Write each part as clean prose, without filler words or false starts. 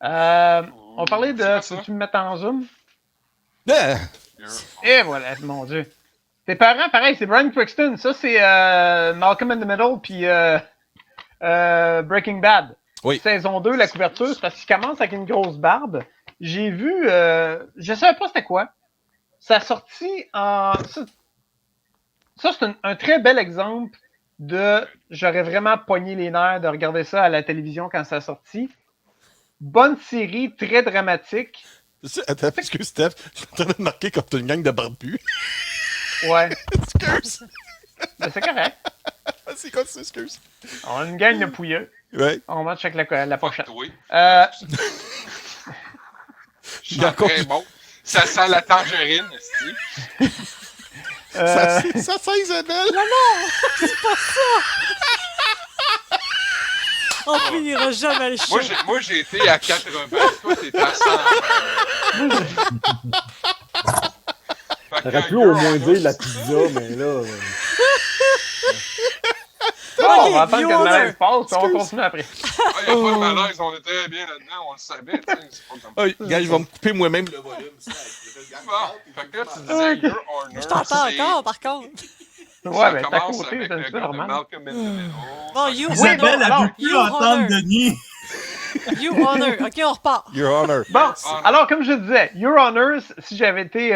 On parlait C'est quoi de... ça? Tu me mets en zoom? Ah! Et voilà, mon Dieu. Tes parents, pareil, c'est Bryan Cranston. Ça, c'est Malcolm in the Middle, puis Breaking Bad. Oui. Saison 2, la couverture, c'est parce qu'il commence avec une grosse barbe. J'ai vu... je savais pas c'était quoi. Ça a sorti en... Ça, c'est un très bel exemple de... J'aurais vraiment pogné les nerfs de regarder ça à la télévision quand ça a sorti. Bonne série, très dramatique. Attends, excuse Steph, je suis en train de marquer comme t'as une gang de barbus. Ouais. Excuse! Mais c'est correct. C'est quoi ça, excuse? On a une gang de pouilleux. Ouais. On match avec la pochette. Toi. J'ai Ça encore très bon. Ça sent la tangerine, esti. Ça sent Isabelle! On finira jamais le show. Moi, j'ai été à 80. Toi, t'es à 100. T'aurais pu au moins dire la pizza, mais là. Bon, on va attendre que le viewer. malaise passe, puis on va continuer après. Ah, y a pas de malaise, on était bien là-dedans, on le savait, tu sais. C'est pas comme ça. Oh, gars, je vais me couper moi-même le volume. Bon, fait que là, tu disais Your Honor. Je t'entends encore, par contre. Ouais, ben, ça c'est à commence côté, avec c'est un le petit peu gars de normal. Malcolm in the Middle. Bon, You Isabelle, Honor. elle alors, veut plus You entendre Honor. Denis. You Honor. OK, on repart. Your Honor. Bon, Ah, alors, comme je disais, Your Honors, si j'avais été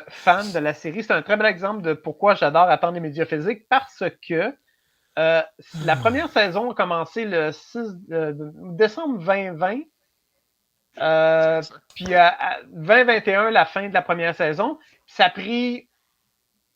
fan de la série, c'est un très bel exemple de pourquoi j'adore attendre les médias physiques, parce que la première saison a commencé le 6 décembre 2020, puis à 2021, la fin de la première saison. Ça a pris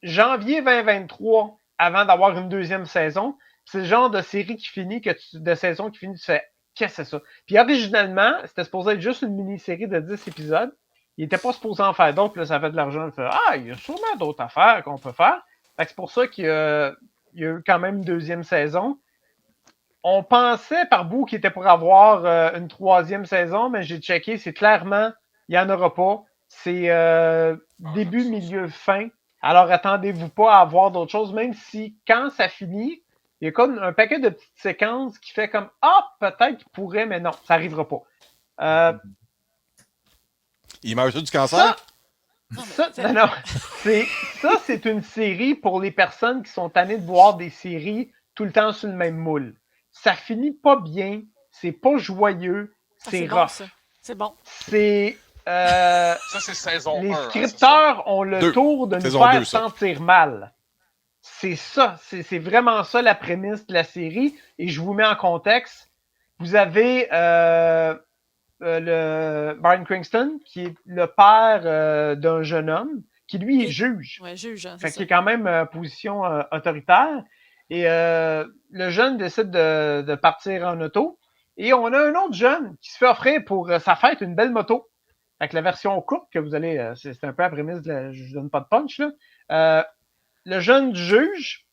janvier 2023 avant d'avoir une deuxième saison. C'est le genre de série qui finit, de saison qui finit, tu fais qu'est-ce que c'est ça? Puis originalement, c'était supposé être juste une mini-série de 10 épisodes. Il était pas supposé en faire d'autres, puis là, ça fait de l'argent. Il y a sûrement d'autres affaires qu'on peut faire. Fait que c'est pour ça qu'il y a eu quand même une deuxième saison. On pensait par bout qu'il était pour avoir une troisième saison, mais j'ai checké, c'est clairement, il n'y en aura pas. C'est début, milieu, fin. Alors attendez-vous pas à avoir d'autres choses, même si quand ça finit, il y a comme un paquet de petites séquences qui fait comme peut-être qu'il pourrait, mais non, ça n'arrivera pas. Il meurt du cancer? Non. C'est une série pour les personnes qui sont tannées de voir des séries tout le temps sur le même moule. Ça finit pas bien, c'est pas joyeux, c'est bon, rough. ça. C'est bon. C'est Ça, c'est saison 1. les scripteurs ont le tour de nous Saison faire 2, ça. sentir mal. C'est ça, c'est vraiment ça la prémisse de la série. Et je vous mets en contexte. Vous avez le Bryan Cranston, qui est le père d'un jeune homme, qui lui est juge. Ouais, juge. Hein, Fait c'est qu'il est ça. quand même position autoritaire. Et le jeune décide de partir en auto. Et on a un autre jeune qui se fait offrir pour sa fête une belle moto. Avec la version courte que vous allez. C'est un peu la prémisse je donne pas de punch, là. Le jeune juge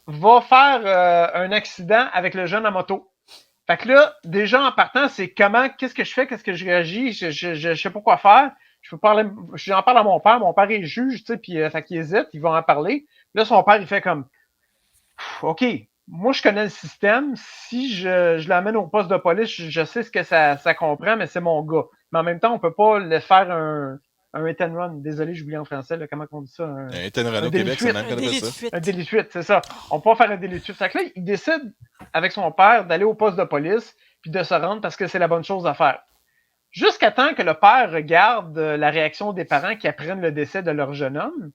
va faire un accident avec le jeune en moto. Fait que là, déjà en partant, c'est qu'est-ce que je fais, qu'est-ce que je réagis, je sais pas quoi faire. J'en parle à mon père est juge, tu sais, puis fait qu'il hésite, il va en parler. Là, son père, il fait comme, OK, moi, je connais le système. Si je l'amène au poste de police, je sais ce que ça comprend, mais c'est mon gars. Mais en même temps, on peut pas le faire un hit and run. Désolé, j'oublie en français, là, comment on dit ça? Un Run au délit de Québec, c'est fuite. même qu'on Un appelle délit de ça. fuite. Un délit de fuite, c'est ça. On peut pas faire un délit de fuite. Fait que là, il décide, avec son père, d'aller au poste de police, puis de se rendre parce que c'est la bonne chose à faire. Jusqu'à temps que le père regarde la réaction des parents qui apprennent le décès de leur jeune homme,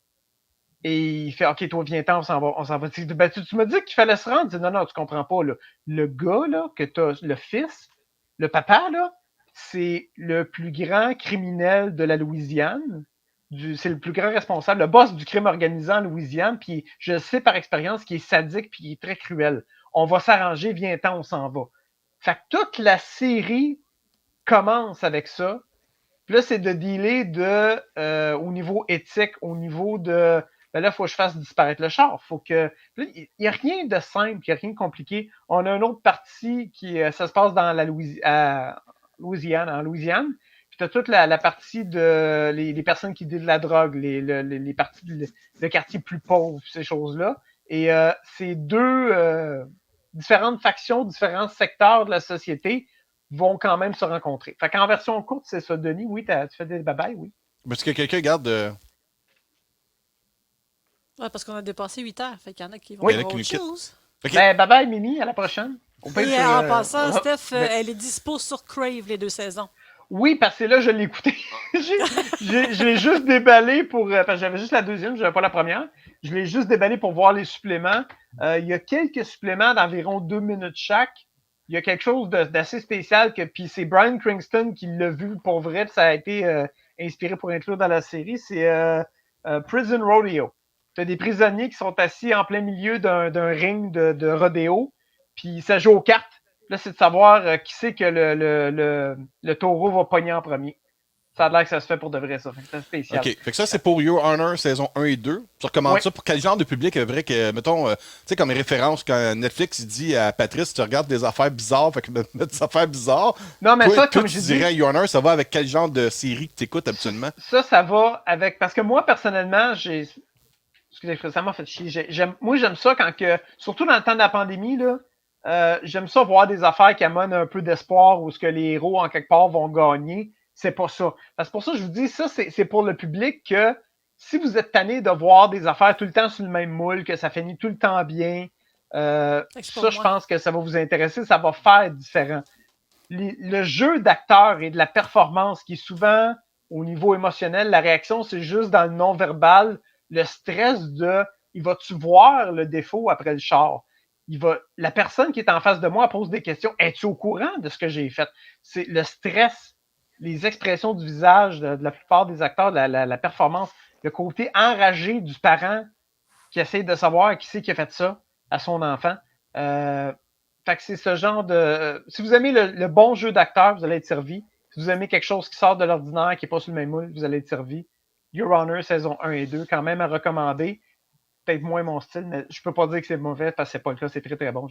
et il fait, OK, toi, viens-t'en, on s'en va. Ben, tu m'as dit qu'il fallait se rendre. Il dit, non, tu comprends pas, là. Le gars, là, que t'as, le fils, le papa, là, c'est le plus grand criminel de la Louisiane. C'est le plus grand responsable, le boss du crime organisé en Louisiane, puis je sais par expérience qu'il est sadique puis il est très cruel. On va s'arranger, viens-t'en, on s'en va. Fait que toute la série commence avec ça. Puis là, c'est de dealer au niveau éthique, au niveau de ben là, il faut que je fasse disparaître le char. Faut que. Il n'y a rien de simple, il n'y a rien de compliqué. On a une autre partie ça se passe dans la Louisiane, en Louisiane. Puis tu as toute la partie de les personnes qui dealent de la drogue, les parties de quartiers plus pauvres, ces choses-là. Et c'est deux différentes factions, différents secteurs de la société vont quand même se rencontrer. Fait qu'en version courte, c'est ça, Denis. Oui, tu fais des babayes, oui. Parce que quelqu'un garde. Ouais, parce qu'on a dépassé 8 heures. Fait qu'il y en a qui vont Oui. Il y en a faire qui nous autre quittent. chose. Ok. Ben, bye-bye, Mimi, à la prochaine. Au pire, Et sur, en passant, ouais, Steph, ben, elle est dispo sur Crave les 2 saisons. oui, parce que là, je l'ai écouté. Je l'ai juste déballé pour. Parce que j'avais juste la deuxième, je n'avais pas la première. Je l'ai juste déballé pour voir les suppléments. Il y a quelques suppléments d'environ 2 minutes chaque. Il y a quelque chose d'assez spécial que. Puis c'est Bryan Cranston qui l'a vu pour vrai, puis ça a été inspiré pour inclure dans la série. C'est Prison Rodeo. Tu as des prisonniers qui sont assis en plein milieu d'un ring de rodéo, puis ça joue aux cartes. Là, c'est de savoir qui c'est que le taureau va pogner en premier. Ça a l'air que ça se fait pour de vrai, ça. C'est spécial. OK. Fait que ça, c'est pour Your Honor saison 1 et 2. Tu recommandes Oui. ça pour quel genre de public est vrai que, mettons, tu sais, comme référence, quand Netflix il dit à Patrice, tu regardes des affaires bizarres, fait que mettre des affaires bizarres. Non, mais Toi, ça, toi, comme tu j'ai dit, dirais Your Honor, ça va avec quel genre de série que tu écoutes habituellement? ça va avec. Parce que moi, personnellement, excusez, ça m'a fait chier. Moi, j'aime ça quand que. Surtout dans le temps de la pandémie, là, j'aime ça voir des affaires qui amènent un peu d'espoir ou ce que les héros, en quelque part, vont gagner. C'est pas ça. Parce que pour ça, je vous dis, ça, c'est pour le public que si vous êtes tanné de voir des affaires tout le temps sur le même moule, que ça finit tout le temps bien, ça, je pense que ça va vous intéresser, ça va faire différent. Le jeu d'acteur et de la performance qui est souvent au niveau émotionnel, la réaction, c'est juste dans le non-verbal, le stress de il va-tu voir le défaut après le char? La personne qui est en face de moi pose des questions. Es-tu au courant de ce que j'ai fait? C'est le stress, les expressions du visage de la plupart des acteurs, la performance, le côté enragé du parent qui essaie de savoir qui c'est qui a fait ça à son enfant. Fait que c'est ce genre de. Si vous aimez le bon jeu d'acteur, vous allez être servi. Si vous aimez quelque chose qui sort de l'ordinaire, qui n'est pas sur le même moule, vous allez être servi. Your Honor, saison 1 et 2, quand même à recommander. Peut-être moins mon style, mais je peux pas dire que c'est mauvais parce que c'est pas le cas, c'est très très bon.